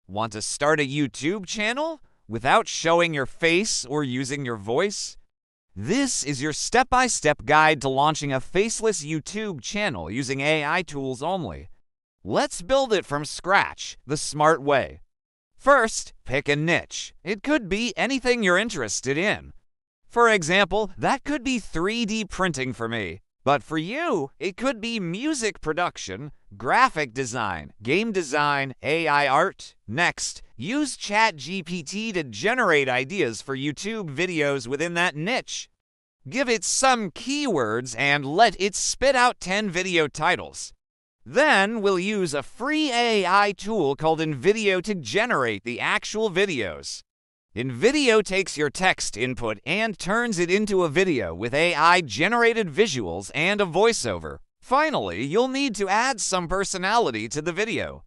Want to start a YouTube channel without showing your face or using your voice? This is your step-by-step guide to launching a faceless YouTube channel using AI tools only. Let's build it from scratch, the smart way. First, pick a niche. It could be anything you're interested in. For example, that could be 3D printing for me. But for you, it could be music production, graphic design, game design, AI art. Next, use ChatGPT to generate ideas for YouTube videos within that niche. Give it some keywords and let it spit out 10 video titles. Then we'll use a free AI tool called InVideo to generate the actual videos. InVideo takes your text input and turns it into a video with AI-generated visuals and a voiceover. Finally, you'll need to add some personality to the video.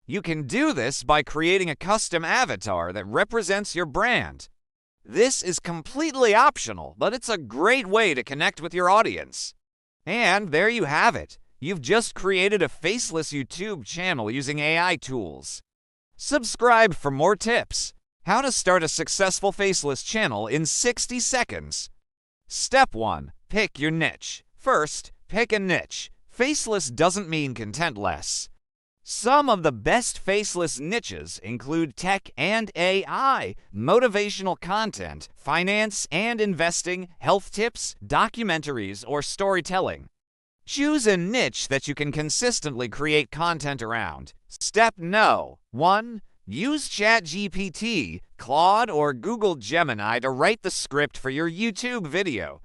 You can do this by creating a custom avatar that represents your brand. This is completely optional, but it's a great way to connect with your audience. And there you have it. You've just created a faceless YouTube channel using AI tools. Subscribe for more tips. How to start a successful faceless channel in 60 seconds. Step 1. Pick your niche. First, pick a niche. Faceless doesn't mean contentless. Some of the best faceless niches include tech and AI, motivational content, finance and investing, health tips, documentaries, or storytelling. Choose a niche that you can consistently create content around. Step 1. Use ChatGPT, Claude, or Google Gemini to write the script for your YouTube video.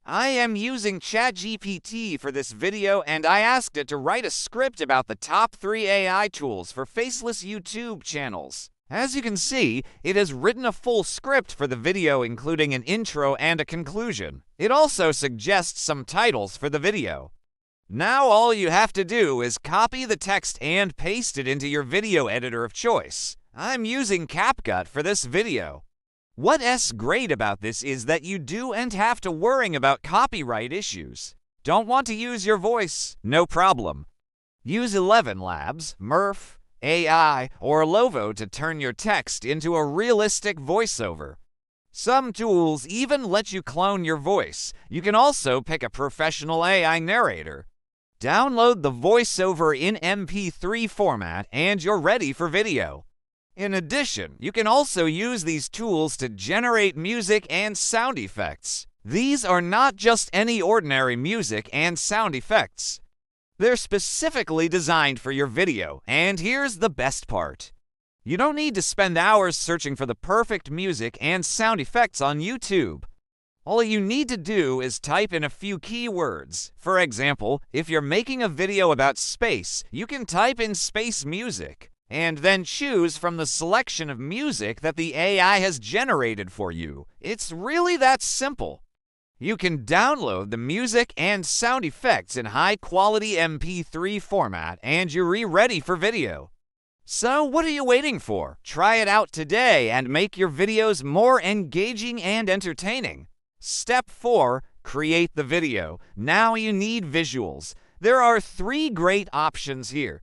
I am using ChatGPT for this video and I asked it to write a script about the top 3 AI tools for faceless YouTube channels. As you can see, it has written a full script for the video including an intro and a conclusion. It also suggests some titles for the video. Now all you have to do is copy the text and paste it into your video editor of choice. I'm using CapCut for this video. What's great about this is that you don't have to worry about copyright issues. Don't want to use your voice? No problem. Use 11 Labs, Murph, AI, or Lovo to turn your text into a realistic voiceover. Some tools even let you clone your voice. You can also pick a professional AI narrator. Download the voiceover in MP3 format and you're ready for video. In addition, you can also use these tools to generate music and sound effects. These are not just any ordinary music and sound effects. They're specifically designed for your video, and here's the best part. You don't need to spend hours searching for the perfect music and sound effects on YouTube. All you need to do is type in a few keywords. For example, if you're making a video about space, you can type in space music, and then choose from the selection of music that the AI has generated for you. It's really that simple. You can download the music and sound effects in high-quality MP3 format, and you're ready for video. So what are you waiting for? Try it out today and make your videos more engaging and entertaining. Step 4. Create the video. Now you need visuals. There are 3 great options here.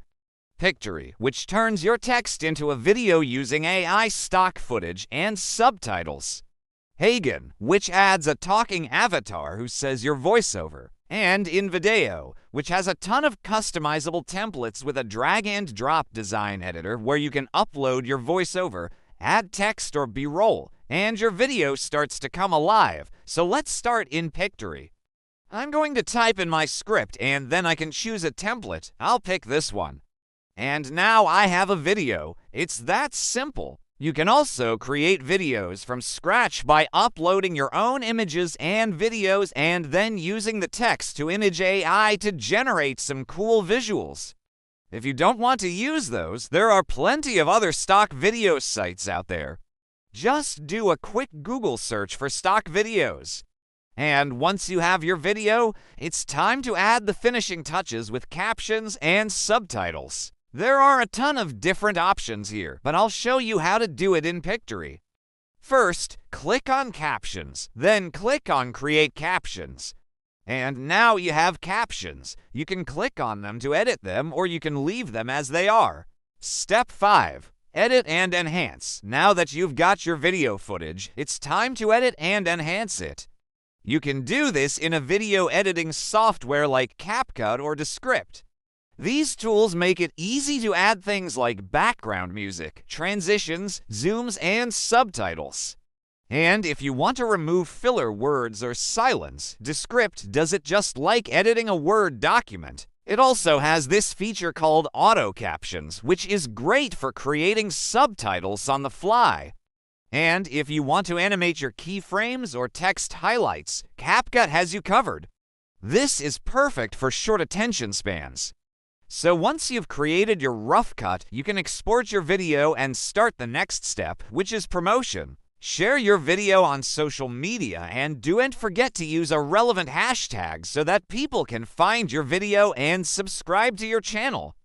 Pictory, which turns your text into a video using AI stock footage and subtitles. HeyGen, which adds a talking avatar who says your voiceover. And InVideo, which has a ton of customizable templates with a drag-and-drop design editor where you can upload your voiceover, add text or B-roll, and your video starts to come alive. So let's start in Pictory. I'm going to type in my script and then I can choose a template. I'll pick this one. And now I have a video. It's that simple. You can also create videos from scratch by uploading your own images and videos and then using the text to image AI to generate some cool visuals. If you don't want to use those, there are plenty of other stock video sites out there. Just do a quick Google search for stock videos. And once you have your video, it's time to add the finishing touches with captions and subtitles. There are a ton of different options here, but I'll show you how to do it in Pictory. First, click on Captions, then click on Create Captions. And now you have captions. You can click on them to edit them or you can leave them as they are. Step 5. Edit and enhance. Now that you've got your video footage, it's time to edit and enhance it. You can do this in a video editing software like CapCut or Descript. These tools make it easy to add things like background music, transitions, zooms, and subtitles. And if you want to remove filler words or silence, Descript does it just like editing a Word document. It also has this feature called auto captions, which is great for creating subtitles on the fly. And if you want to animate your keyframes or text highlights, CapCut has you covered. This is perfect for short attention spans. So once you've created your rough cut, you can export your video and start the next step, which is promotion. Share your video on social media and don't forget to use a relevant hashtag so that people can find your video and subscribe to your channel.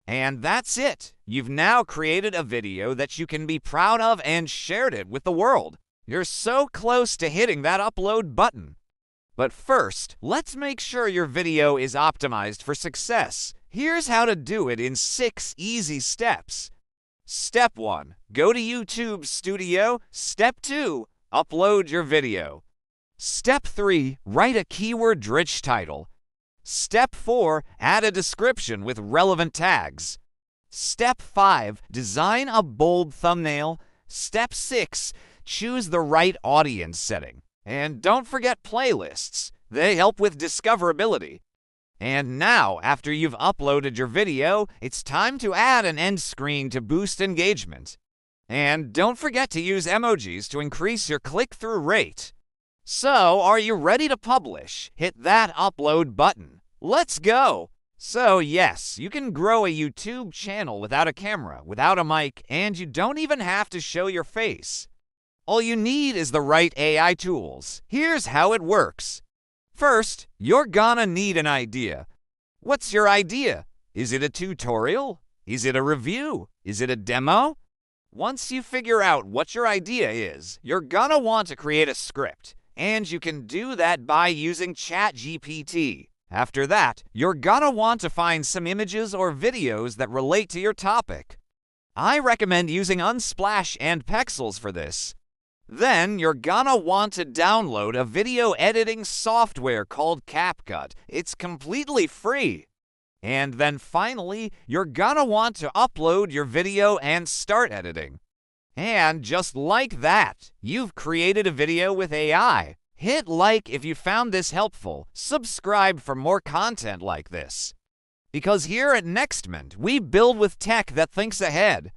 And that's it. You've now created a video that you can be proud of and shared it with the world. You're so close to hitting that upload button. But first, let's make sure your video is optimized for success. Here's how to do it in 6 easy steps. Step 1. Go to YouTube Studio. Step 2. Upload your video. Step 3. Write a keyword-rich title. Step 4. Add a description with relevant tags. Step 5. Design a bold thumbnail. Step 6. Choose the right audience setting. And don't forget playlists. They help with discoverability. And now, after you've uploaded your video, it's time to add an end screen to boost engagement. And don't forget to use emojis to increase your click-through rate. So, are you ready to publish? Hit that upload button. Let's go! So yes, you can grow a YouTube channel without a camera, without a mic, and you don't even have to show your face. All you need is the right AI tools. Here's how it works. First, you're gonna need an idea. What's your idea? Is it a tutorial? Is it a review? Is it a demo? Once you figure out what your idea is, you're gonna want to create a script, and you can do that by using ChatGPT. After that, you're gonna want to find some images or videos that relate to your topic. I recommend using Unsplash and Pexels for this. Then you're gonna want to download a video editing software called CapCut. It's completely free. And then finally, you're gonna want to upload your video and start editing. And just like that, you've created a video with AI. Hit like if you found this helpful. Subscribe for more content like this. Because here at NextMind, we build with tech that thinks ahead.